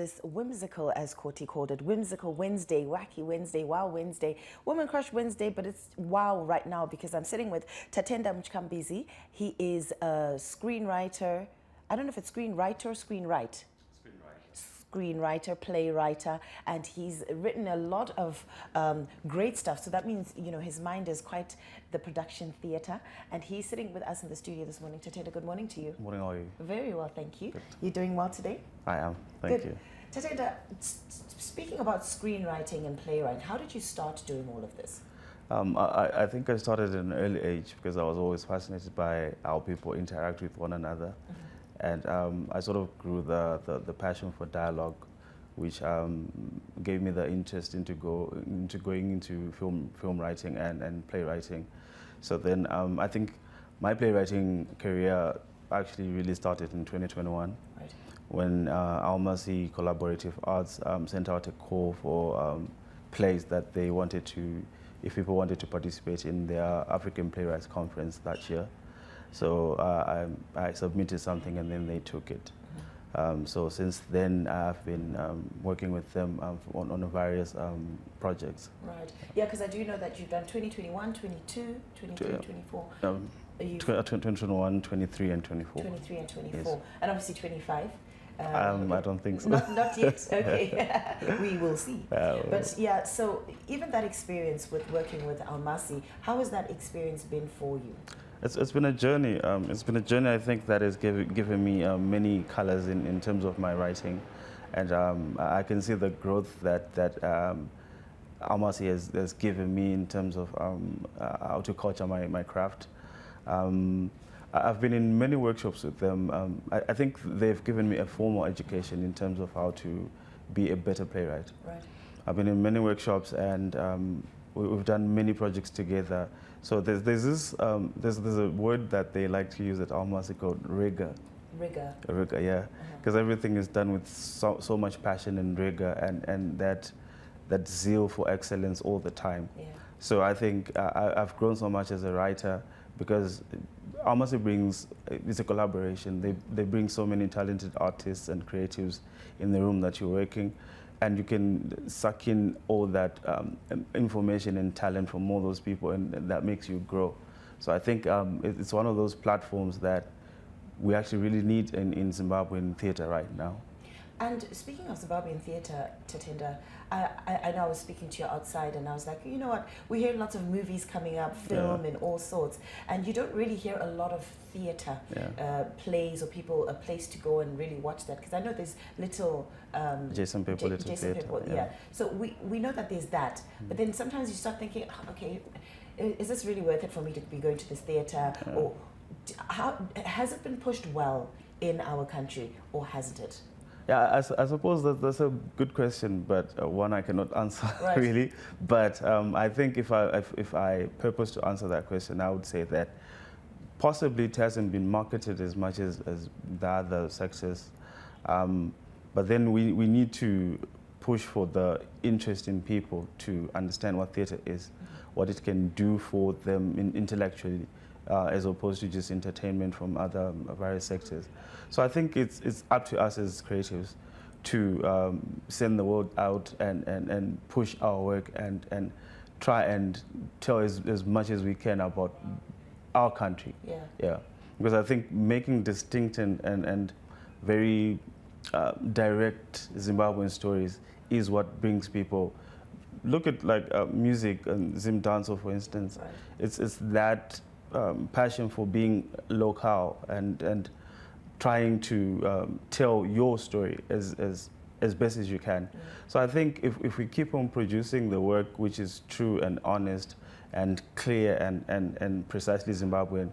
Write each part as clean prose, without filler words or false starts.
this whimsical, as Courtney called it, whimsical Wednesday, wacky Wednesday, wow Wednesday, Woman Crush Wednesday, but it's wow right now because I'm sitting with Tatenda Mutyambizi. He is a screenwriter. I don't know if it's screenwriter or screenwrite. Screenwriter, playwright, and he's written a lot of great stuff. So that means, you know, his mind is quite the production theatre. And he's sitting with us in the studio this morning. Tatenda, good morning to you. Good morning, how are you? Very well, thank you. Good. You're doing well today? I am, thank you. Tatenda, speaking about screenwriting and playwright, how did you start doing all of this? I think I started at an early age because I was always fascinated by how people interact with one another. Mm-hmm. And I sort of grew the passion for dialogue, which gave me the interest into going into film writing and playwriting. So then I think my playwriting career actually really started in 2021, right, when Almasi Collaborative Arts sent out a call for plays that they wanted to, if people wanted to participate in their African Playwrights Conference that year. So I submitted something and then they took it. So since then I've been working with them on various projects. Right. Yeah, because I do know that you've done 2021, 22, 23, 24. 2021, 23 and 24. 23 and 24. Yes. And obviously 25. I don't think so. Not yet? Okay. We will see. But yeah, so even that experience with working with Almasi, how has that experience been for you? It's been a journey. It's been a journey, I think, that has given me many colors in terms of my writing. And I can see the growth that Almasi has given me in terms of how to culture my craft. I've been in many workshops with them. I think they've given me a formal education in terms of how to be a better playwright. Right. I've been in many workshops and we've done many projects together. So there's a word that they like to use at Almasi called rigor. Rigor. Rigor, yeah. Because everything is done with so much passion and rigor and that zeal for excellence all the time. Yeah. So I think I've grown so much as a writer because Almasi brings, it's a collaboration. They bring so many talented artists and creatives in the room that you're working. And you can suck in all that information and talent from all those people, and that makes you grow. So I think it's one of those platforms that we actually really need in Zimbabwean theatre right now. And speaking of Zimbabwean theatre, Tatenda, I know I was speaking to you outside and I was like, you know what, we hear lots of movies coming up, film and all sorts, and you don't really hear a lot of theatre, plays or people, a place to go and really watch that, because I know there's little... Jason People, Little Theatre. Yeah. So we know that there's that, but then sometimes you start thinking, oh, okay, is this really worth it for me to be going to this theatre? Or has it been pushed well in our country, or hasn't it? Yeah, I suppose that's a good question, but one I cannot answer really. But I think if I purpose to answer that question, I would say that possibly it hasn't been marketed as much as the other sectors. But then we need to push for the interest in people to understand what theatre is, what it can do for them intellectually, as opposed to just entertainment from other various sectors. So I think it's up to us as creatives to send the word out and push our work and try and tell as much as we can about our country. Yeah. Because I think making distinct and very direct Zimbabwean stories is what brings people. Look at like music and Zim Dancer, for instance. Right. It's that passion for being local and trying to tell your story as best as you can. So I think if we keep on producing the work which is true and honest and clear and precisely Zimbabwean,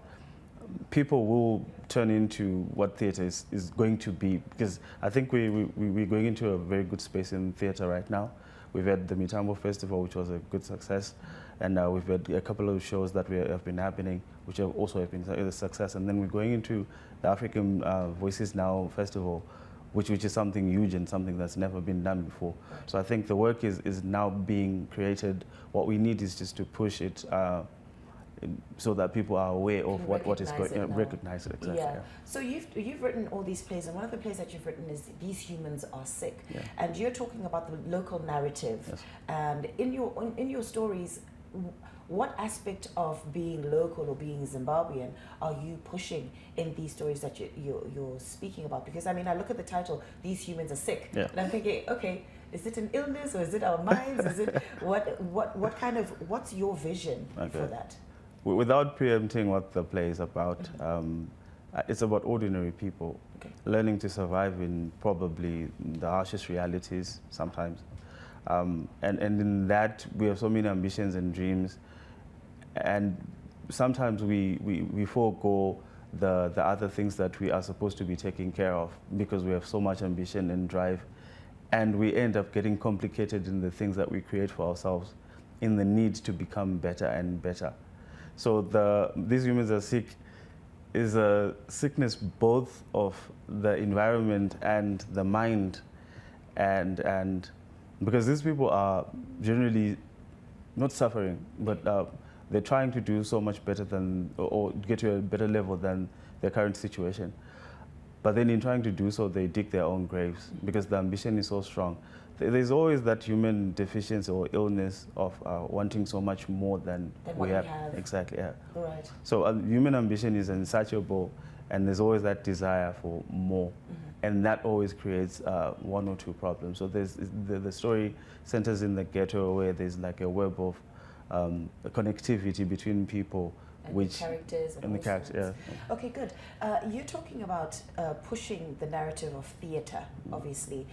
people will turn into what theatre is going to be, because I think we're going into a very good space in theatre right now. We've had the Mitambo Festival, which was a good success, and we've had a couple of shows that have been happening, which have also been a success. And then we're going into the African Voices Now Festival, which is something huge and something that's never been done before. So I think the work is now being created. What we need is just to push it so that people are aware of what is going on, now. recognize it, exactly. Yeah. So you've written all these plays, and one of the plays that you've written is These Humans Are Sick. Yeah. And you're talking about the local narrative. Yes. And in your stories, what aspect of being local or being Zimbabwean are you pushing in these stories that you're speaking about? Because I mean, I look at the title, These Humans Are Sick, Yeah. and I'm thinking, okay, is it an illness or is it our minds? Is it what kind of, what's your vision for that? Without preempting what the play is about, it's about ordinary people learning to survive in probably the harshest realities sometimes. And in that, we have so many ambitions and dreams, and sometimes we forego the other things that we are supposed to be taking care of because we have so much ambition and drive, and we end up getting complicated in the things that we create for ourselves, in the need to become better and better. So These Humans Are Sick is a sickness both of the environment and the mind, and because these people are generally not suffering, but they're trying to do so much better than, or get to a better level than their current situation. But then in trying to do so, they dig their own graves because the ambition is so strong. There's always that human deficiency or illness of wanting so much more than we have. Exactly, yeah. Right. So human ambition is insatiable, and there's always that desire for more. And that always creates one or two problems. So the story centers in the ghetto, where there's like a web of connectivity between people, and which the characters and the characters. Yeah. Okay, good. You're talking about pushing the narrative of theatre, obviously.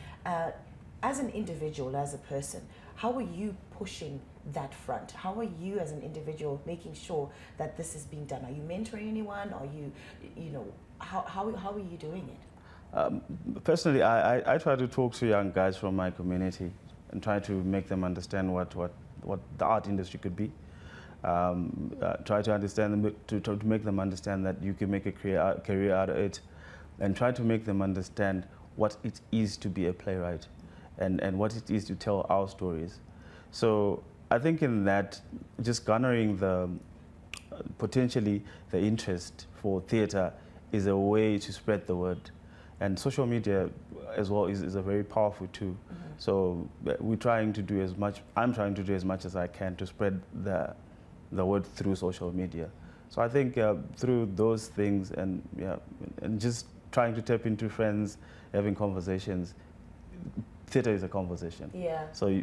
As an individual, as a person, how are you pushing that front? How are you as an individual making sure that this is being done? Are you mentoring anyone? Are you know, how are you doing it? Personally, I try to talk to young guys from my community and try to make them understand what the art industry could be. Try to understand them, to make them understand that you can make a career out of it, and try to make them understand what it is to be a playwright, and what it is to tell our stories. So I think in that, just garnering potentially the interest for theatre is a way to spread the word. And social media as well is a very powerful tool. So we're trying to do as much, I'm trying to do as much as I can to spread the word through social media. So I think through those things, and just trying to tap into friends, having conversations. Theatre is a conversation. Yeah. So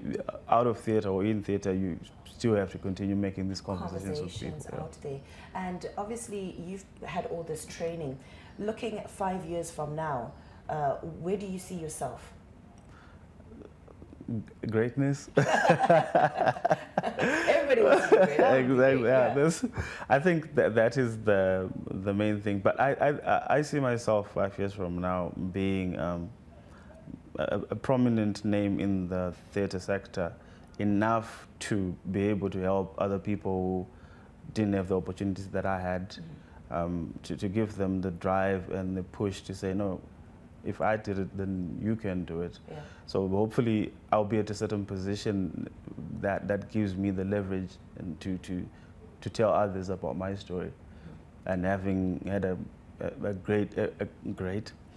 out of theatre or in theatre, you still have to continue making these conversations with people. Out there. And obviously, you've had all this training. Looking at 5 years from now, where do you see yourself? Greatness. Everybody wants to be great. Exactly. Yeah. I think that is the main thing. But I see myself 5 years from now being a prominent name in the theatre sector, enough to be able to help other people who didn't have the opportunities that I had, to give them the drive and the push to say, no, if I did it, then you can do it. Yeah. So hopefully I'll be at a certain position that gives me the leverage and to tell others about my story. And having had a great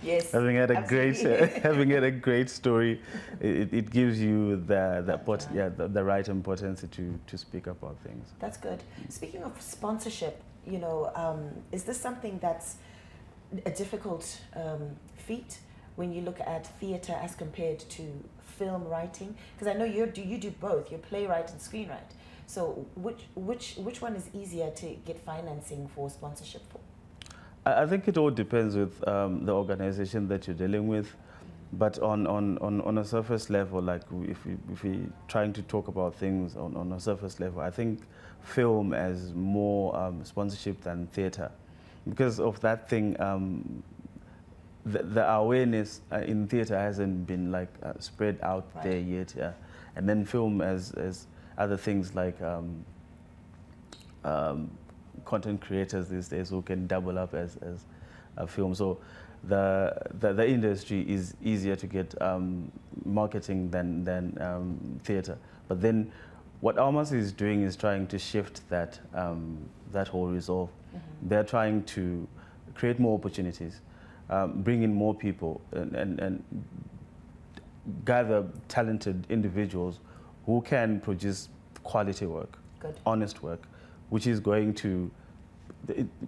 yes, having had a great having had a great story, it gives you the right importance to speak about things. That's good. Speaking of sponsorship, you know, is this something that's a difficult feat when you look at theatre as compared to film writing? Because I know you do both. You're playwright and screenwrite. So which one is easier to get financing for sponsorship for? I think it all depends with the organization that you're dealing with, but on a surface level, like if we're trying to talk about things on a surface level, I think film has more sponsorship than theatre, because of that thing. The awareness in theatre hasn't been like spread out there yet, yeah. And then film as other things like content creators these days who can double up as a film. So the industry is easier to get marketing than theatre. But then what Almas is doing is trying to shift that, that whole resolve. They're trying to create more opportunities, bring in more people, and gather talented individuals who can produce quality work, honest work, which is going to,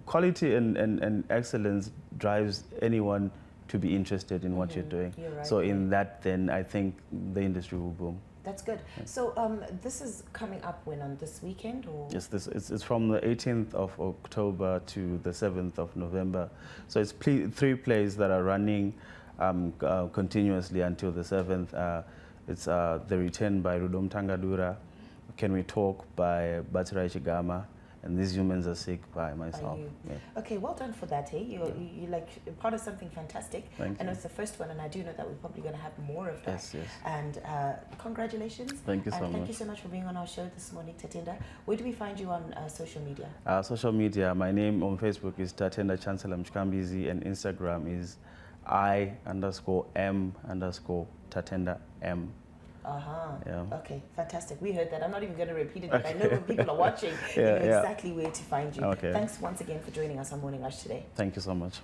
quality and excellence drives anyone to be interested in what you're doing. You're right. So in that, then I think the industry will boom. That's good. So this is coming up when, on this weekend? Or? Yes, it's from the 18th of October to the 7th of November. So it's 3 plays that are running continuously until the 7th. It's The Return by Rudom Tangadura, Can We Talk by Batirai Chigama, and These Humans Are Sick by myself. Yeah. Okay, well done for that. Hey, you're like part of something fantastic. Thank you. It's the first one, and I do know that we're probably going to have more of that. Yes, yes. And congratulations. Thank you so much. Thank you so much for being on our show this morning, Tatenda. Where do we find you on social media? Social media, my name on Facebook is Tatenda Mutyambizi, and Instagram is I_M_Tatenda M. Yeah. Okay, fantastic. We heard that. I'm not even going to repeat it, but I know when people are watching, you know exactly where to find you. Okay. Thanks once again for joining us on Morning Rush today. Thank you so much.